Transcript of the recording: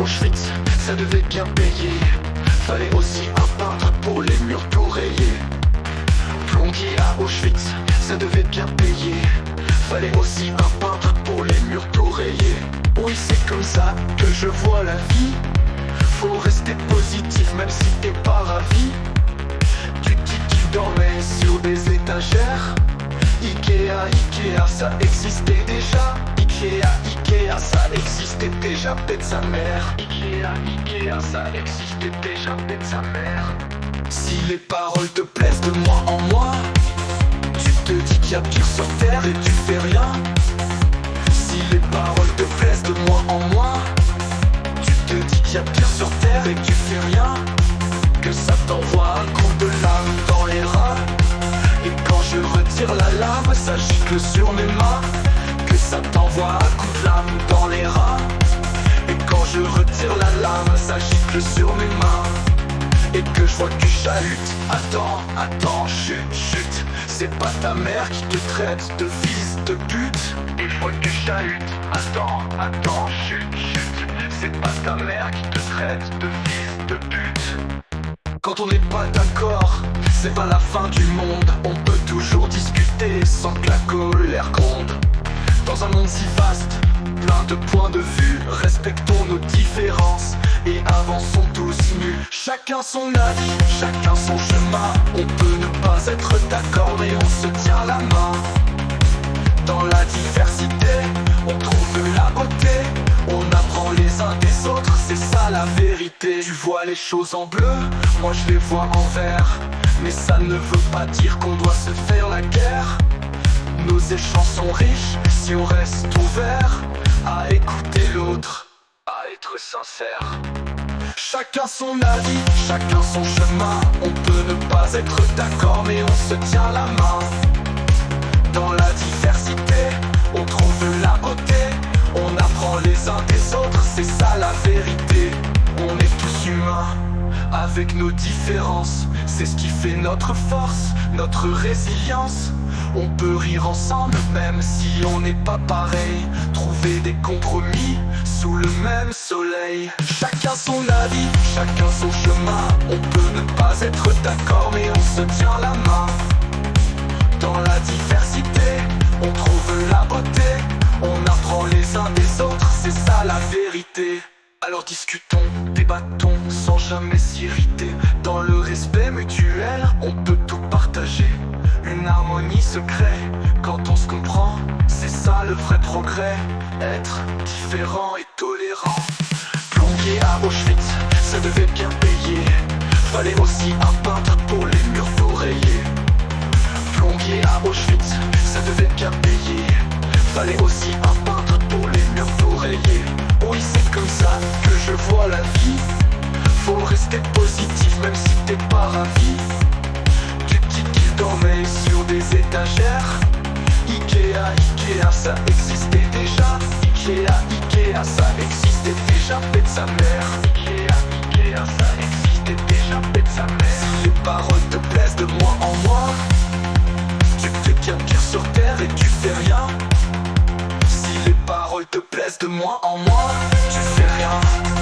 Auschwitz, ça devait bien payer. Fallait aussi un peintre pour les murs tout rayés. Plombier à Auschwitz, ça devait bien payer. Fallait aussi un peintre pour les murs tout rayés. Oui, c'est comme ça que je vois la vie. Faut rester positif même si t'es pas ravi. Du qui dormait sur des étagères. Ikea, ça existait déjà. Ikea, ça existait déjà, pète sa mère. Ikea, ça existait déjà, pète sa mère. Si les paroles te plaisent de mois en mois, tu te dis qu'il y a pire sur terre et tu fais rien. Si les paroles te plaisent de mois en mois, tu te dis qu'il y a pire sur terre et tu fais rien. Que ça t'envoie un coup de lame dans les reins. Et quand je retire la lame, ça gicle sur mes mains. Que ça t'envoie un coup de lame dans les reins. Et quand je retire la lame, ça gicle sur mes mains. Et que je vois que tu chalutes. Attends, chute. C'est pas ta mère qui te traite de fils de pute. Et je vois que tu chalutes. Attends, chute. C'est pas ta mère qui te traite de fils de pute. Quand on n'est pas d'accord, c'est pas la fin du monde. On peut toujours discuter sans que la colère gronde. Dans un monde si vaste, plein de points de vue, respectons nos différences et avançons tous nus. Chacun son avis, chacun son chemin. On peut ne pas être d'accord mais on se tient la main. Dans la diversité, on trouve de la beauté. On apprend les uns des autres, c'est ça la vérité. Tu vois les choses en bleu, moi je les vois en vert. Mais ça ne veut pas dire qu'on doit se faire la guerre. Nos échanges sont riches si on reste ouvert à écouter l'autre, à être sincère. Chacun son avis, chacun son chemin. On peut ne pas être d'accord mais on se tient la main. Dans la diversité, on trouve de la beauté. On apprend les uns des autres, c'est ça la vérité. On est tous humains, avec nos différences. C'est ce qui fait notre force, notre résilience. On peut rire ensemble même si on n'est pas pareil. Trouver des compromis sous le même soleil. Chacun son avis, chacun son chemin. On peut ne pas être d'accord mais on se tient la main. Dans la diversité, on trouve la beauté. On apprend les uns des autres, c'est ça la vérité. Alors discutons, débattons sans jamais s'irriter. Dans le respect mutuel, on peut tout partager. Une harmonie se crée quand on se comprend. C'est ça le vrai progrès, être différent et tolérant. Plombier à Auschwitz, ça devait bien payer. Fallait aussi un peintre pour les murs tout rayés. Plombier à Auschwitz, ça devait bien payer. Fallait aussi un peintre pour les murs tout rayés. Oui, c'est comme ça que je vois la vie. Faut rester positif même si t'es pas ravi. Du petit qui dormait sur des étagères. Ikea, ça existait déjà. Ikea, ça existait déjà, pète sa mère. Ikea, ça existait déjà, pète sa mère. Si les paroles te plaisent de mois en mois, tu te dis qu'il y a pire sur terre et tu fais rien. Si les paroles te plaisent de mois en mois, tu fais rien.